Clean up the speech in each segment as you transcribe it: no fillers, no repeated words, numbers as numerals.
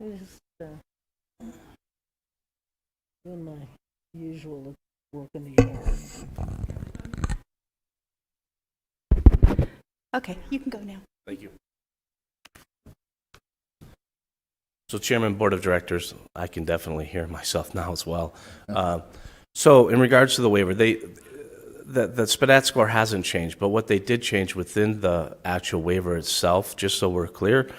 Just doing my usual work in the yard. Okay, you can go now. Thank you. So, Chairman, Board of Directors, I can definitely hear myself now as well. So, in regards to the waiver, the SPDAT score hasn't changed, but what they did change within the actual waiver itself, just so we're clear,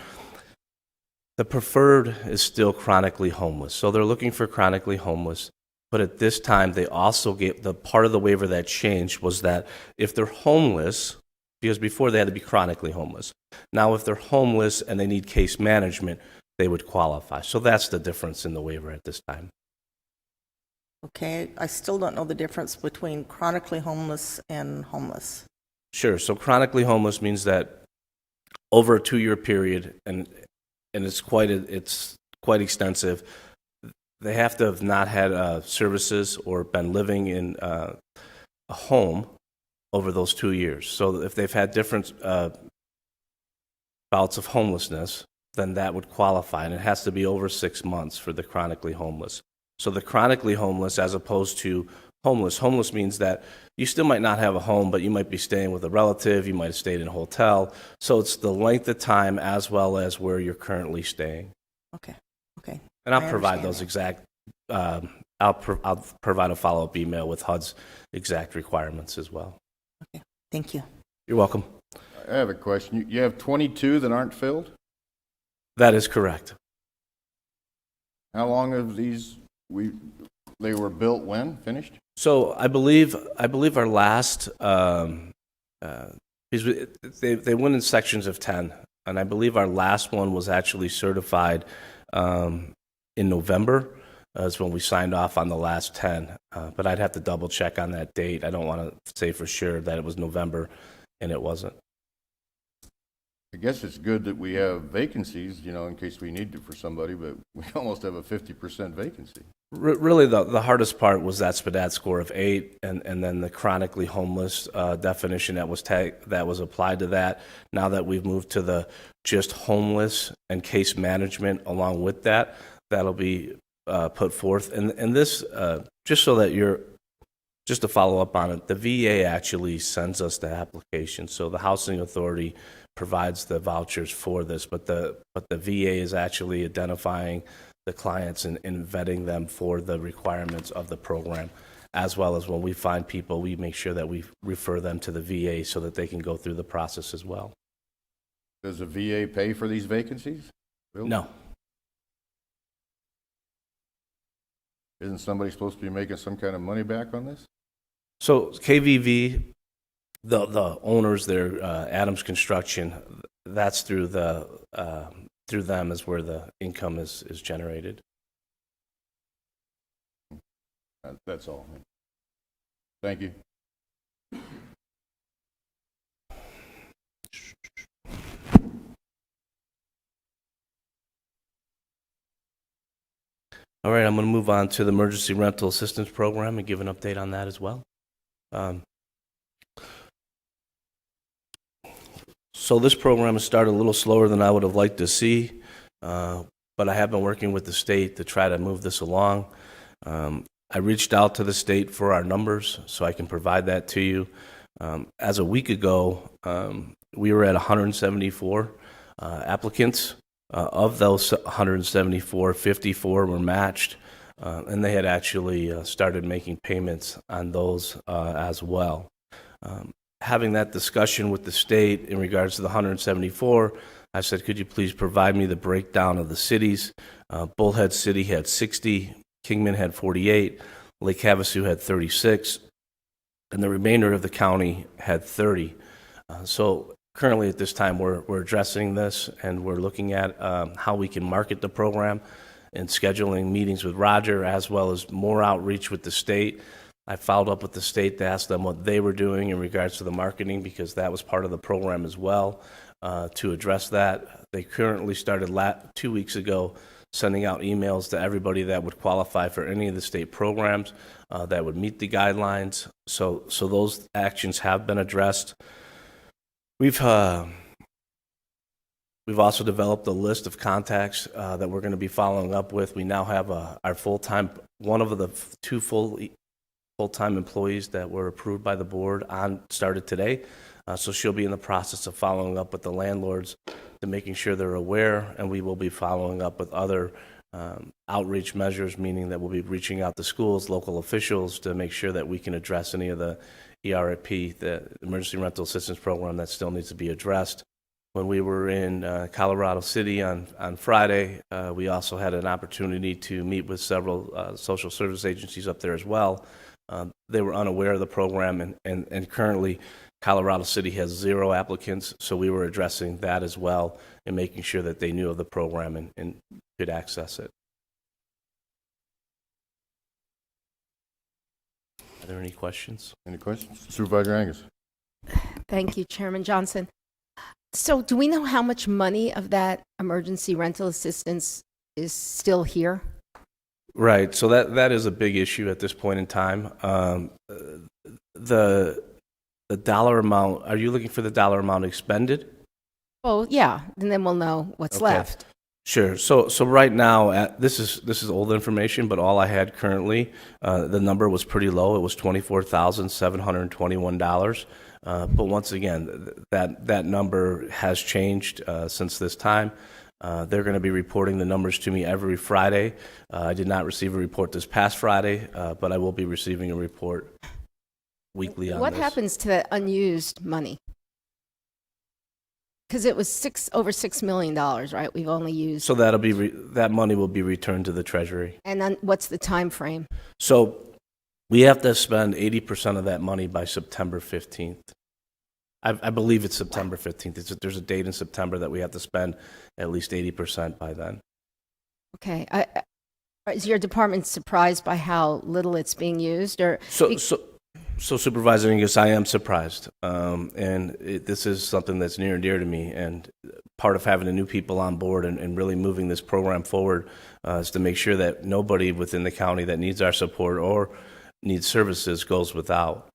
the preferred is still chronically homeless. So they're looking for chronically homeless, but at this time they also gave the part of the waiver that changed was that if they're homeless, because before they had to be chronically homeless. Now if they're homeless and they need case management, they would qualify. So that's the difference in the waiver at this time. Okay, I still don't know the difference between chronically homeless and homeless. Sure. So chronically homeless means that over a 2-year period, and it's quite extensive, they have to have not had services or been living in a home over those 2 years. So if they've had different bouts of homelessness, then that would qualify, and it has to be over 6 months for the chronically homeless. So the chronically homeless, as opposed to homeless means that you still might not have a home, but you might be staying with a relative, you might have stayed in a hotel. So it's the length of time as well as where you're currently staying. Okay. And I'll I provide understand those that. exact, I'll provide a follow-up email with HUD's exact requirements as well. Okay, thank you. You're welcome. I have a question. You have 22 that aren't filled? That is correct. How long have these, they were built when, finished? So I believe our last, because they went in sections of 10, and I believe our last one was actually certified in November. That's when we signed off on the last 10, but I'd have to double check on that date. I don't want to say for sure that it was November, and it wasn't. I guess it's good that we have vacancies, in case we need to for somebody, but we almost have a 50% vacancy. Really, the hardest part was that SPDAT score of 8, and then the chronically homeless definition that was applied to that. Now that we've moved to the just homeless and case management along with that, that'll be put forth. And this, just so that just to follow up on it, the VA actually sends us the application. So the Housing Authority provides the vouchers for this, but the VA is actually identifying the clients and vetting them for the requirements of the program, as well as when we find people, we make sure that we refer them to the VA so that they can go through the process as well. Does the VA pay for these vacancies? Really? No. Isn't somebody supposed to be making some kind of money back on this? So KVV, the owners there, Adams Construction, that's through them is where the income is generated. That's all. Thank you. All right, I'm going to move on to the Emergency Rental Assistance Program and give an update on that as well. So this program has started a little slower than I would have liked to see, but I have been working with the state to try to move this along. I reached out to the state for our numbers so I can provide that to you. As a week ago, we were at 174 applicants. Of those 174, 54 were matched, and they had actually started making payments on those as well. Having that discussion with the state in regards to the 174, I said, could you please provide me the breakdown of the cities? Bullhead City had 60, Kingman had 48, Lake Havasu had 36, and the remainder of the county had 30. So currently at this time, we're addressing this, and we're looking at how we can market the program and scheduling meetings with Roger, as well as more outreach with the state. I followed up with the state to ask them what they were doing in regards to the marketing, because that was part of the program as well, to address that. They currently started 2 weeks ago sending out emails to everybody that would qualify for any of the state programs that would meet the guidelines. So those actions have been addressed. We've We've also developed a list of contacts that we're going to be following up with. We now have our full-time, one of the two full-time employees that were approved by the board started today. So she'll be in the process of following up with the landlords to making sure they're aware, and we will be following up with other outreach measures, meaning that we'll be reaching out to schools, local officials, to make sure that we can address any of the ERP, the Emergency Rental Assistance Program, that still needs to be addressed. When we were in Colorado City on Friday, we also had an opportunity to meet with several social service agencies up there as well. They were unaware of the program, and currently Colorado City has 0 applicants, so we were addressing that as well and making sure that they knew of the program and could access it. Are there any questions? Any questions? Supervisor Angus? Thank you, Chairman Johnson. So do we know how much money of that emergency rental assistance is still here? Right, so that is a big issue at this point in time. The dollar amount, are you looking for the dollar amount expended? Oh, yeah, and then we'll know what's Okay. left. Sure. So right now, this is old information, but all I had currently, the number was pretty low. It was $24,721. But once again, that number has changed since this time. They're going to be reporting the numbers to me every Friday. I did not receive a report this past Friday, but I will be receiving a report weekly on What this. happens to that unused money? Because it was over $6 million, right? We've only used. So that'll be that money will be returned to the Treasury. And then what's the time frame? So we have to spend 80% of that money by September 15th. I believe it's September 15th. There's a date in September that we have to spend at least 80% by then. Okay. Is your department surprised by how little it's being used? Or So Supervisor Angus, I am surprised. This is something that's near and dear to me. And part of having the new people on board and really moving this program forward is to make sure that nobody within the county that needs our support or needs services goes without.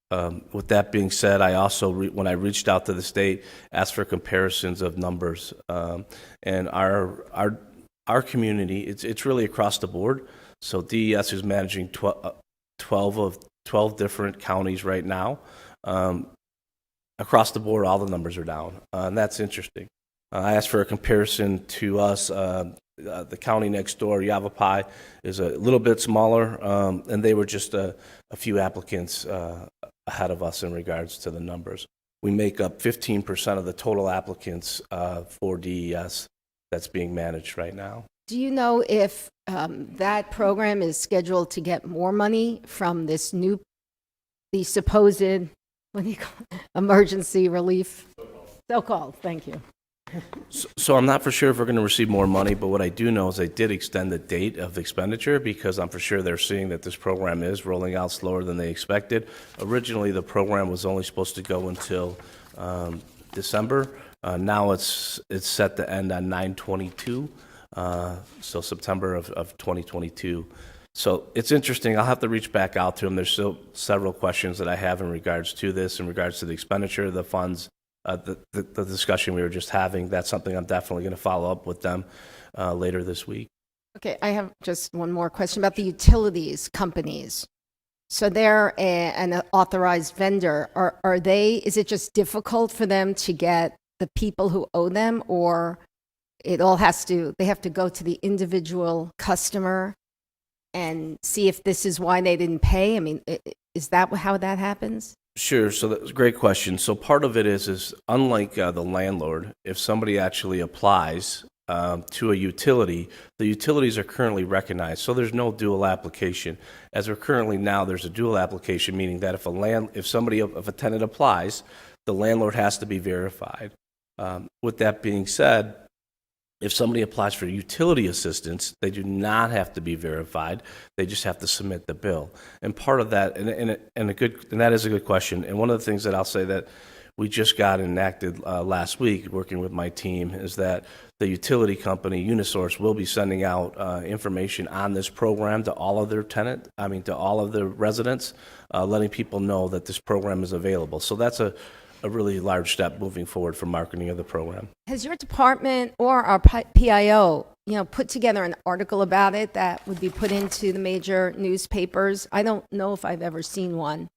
With that being said, I also, when I reached out to the state, asked for comparisons of numbers. And our community, it's really across the board. So DES is managing 12 different counties right now. Across the board, all the numbers are down, and that's interesting. I asked for a comparison to us. The county next door, Yavapai, is a little bit smaller, and they were just a few applicants ahead of us in regards to the numbers. We make up 15% of the total applicants for DES that's being managed right now. do you know if that program is scheduled to get more money from the supposed, what do you call it, emergency relief? So-called, thank you. So I'm not for sure if we're going to receive more money, but what I do know is they did extend the date of expenditure because I'm for sure they're seeing that this program is rolling out slower than they expected. Originally, the program was only supposed to go until December. Now it's set to end on 9/22, so September of 2022. So it's interesting. I'll have to reach back out to them. There's still several questions that I have in regards to this, in regards to the expenditure of the funds. The discussion we were just having, that's something I'm definitely going to follow up with them later this week. Okay, I have just one more question about the utilities companies. So they're an authorized vendor. Are they, is it just difficult for them to get the people who owe them, or it all they have to go to the individual customer and see if this is why they didn't pay? I mean, is that how that happens? Sure. So that's a great question. So part of it is unlike the landlord, if somebody actually applies to a utility, the utilities are currently recognized. So there's no dual application. As we're currently now, there's a dual application, meaning that if a tenant applies, the landlord has to be verified. With that being said, if somebody applies for utility assistance, they do not have to be verified. They just have to submit the bill. And part of that, and that is a good question. And one of the things that I'll say that we just got enacted last week, working with my team, is that the utility company, Unisource, will be sending out information on this program to all of to all of the residents, letting people know that this program is available. So that's a a really large step moving forward for marketing of the program. Has your department or our PIO, put together an article about it that would be put into the major newspapers? I don't know if I've ever seen one.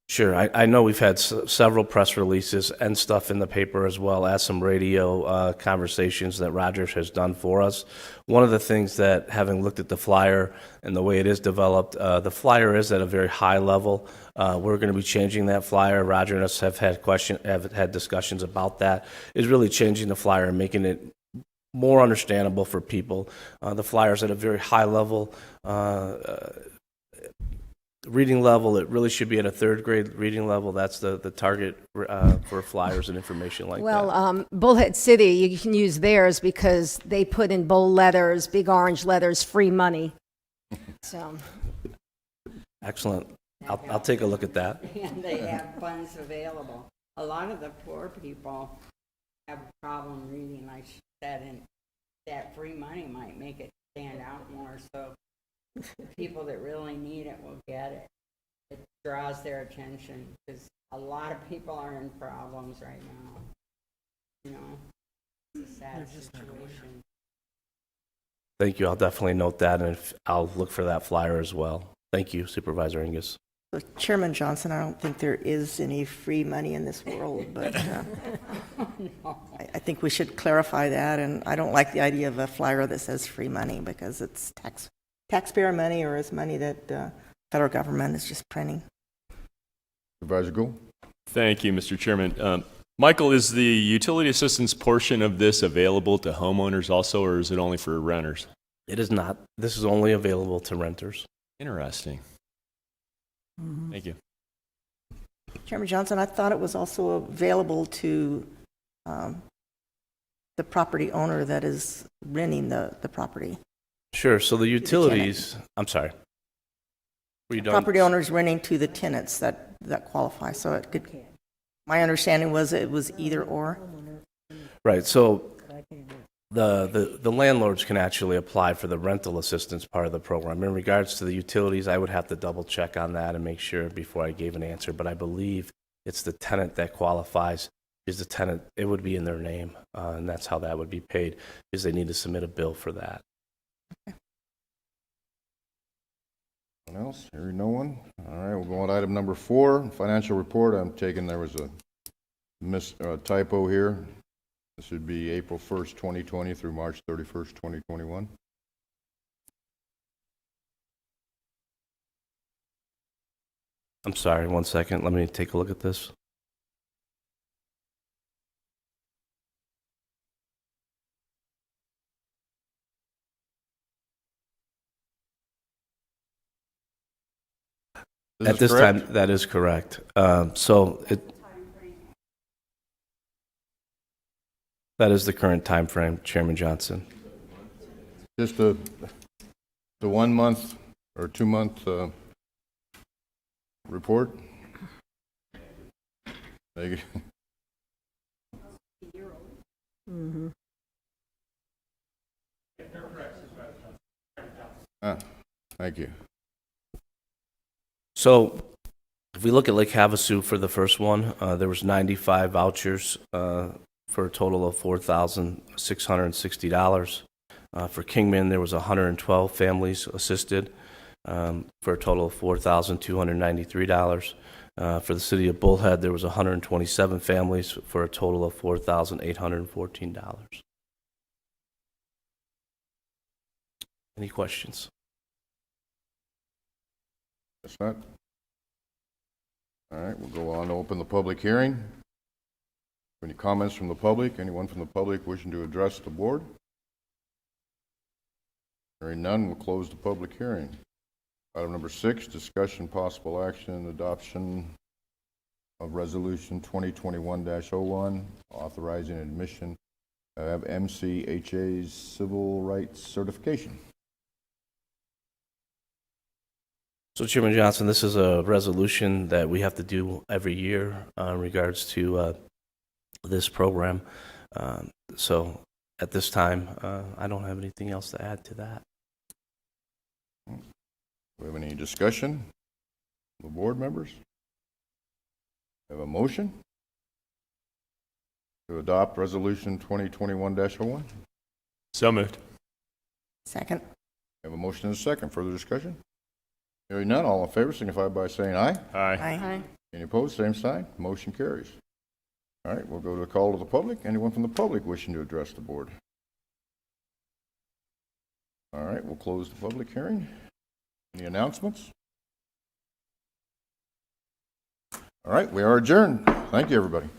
Sure. I know we've had several press releases and stuff in the paper, as well as some radio conversations that Rogers has done for us. One of the things that, having looked at the flyer and the way it is developed, the flyer is at a very high level. We're going to be changing that flyer. Roger and us have had discussions about that. Is really changing the flyer and making it more understandable for people. The flyer is at a very high level. Reading level, it really should be at a third grade reading level. That's the target for flyers and information like that. Well, Bullhead City, you can use theirs because they put in bold letters, big orange letters, free money. So, Excellent. I'll take a look at that. And they have funds available. A lot of the poor people have a problem reading, like she said, and that free money might make it stand out more, so people that really need it will get it. It draws their attention, because a lot of people are in problems right now. It's a sad situation. Thank you. I'll definitely note that, and I'll look for that flyer as well. Thank you, Supervisor Angus. So Chairman Johnson, I don't think there is any free money in this world, but I think we should clarify that, and I don't like the idea of a flyer that says free money, because it's taxpayer money, or it's money that federal government is just printing. Supervisor Gould? Thank you, Mr. Chairman. Michael, is the utility assistance portion of this available to homeowners also, or is it only for renters? It is not. This is only available to renters. Interesting. Thank you. Chairman Johnson, I thought it was also available to the property owner that is renting the property. Sure. So the utilities, I'm sorry. Were you done? Property owners renting to the tenants that qualify. So it could, my understanding was it was either or. Right. So the landlords can actually apply for the rental assistance part of the program. In regards to the utilities, I would have to double check on that and make sure before I gave an answer. But I believe it's the tenant that qualifies. Is the tenant, it would be in their name, and that's how that would be paid, is they need to submit a bill for that. Anyone else? Hearing no one? All right, we'll go on to item number 4, financial report. I'm taking there was a typo here. This would be April 1st, 2020 through March 31st, 2021. I'm sorry, one second. Let me take a look at this. At this time, that is correct. That is the current time frame, Chairman Johnson. Just the 1 month or 2 month report? Thank you. Thank you. So if we look at Lake Havasu for the first one, there was 95 vouchers for a total of $4,660. For Kingman, there was 112 families assisted for a total of $4,293. For the city of Bullhead, there was 127 families for a total of $4,814. Any questions? That's not. All right, we'll go on to open the public hearing. Any comments from the public? Anyone from the public wishing to address the board? Hearing none, we'll close the public hearing. Item number 6, discussion, possible action, adoption of resolution 2021-01, authorizing admission of MCHA's civil rights certification. So, Chairman Johnson, this is a resolution that we have to do every year in regards to this program. So, at this time, I don't have anything else to add to that. Do we have any discussion? The board members? Have a motion? to adopt Resolution 2021-01? So moved. Second. We have a motion and a second. Further discussion? Hearing none, all in favor signify by saying aye. Aye. Aye. Any opposed, same sign. Motion carries. All right, we'll go to a call to the public. Anyone from the public wishing to address the board? All right, we'll close the public hearing. Any announcements? All right, we are adjourned. Thank you, everybody.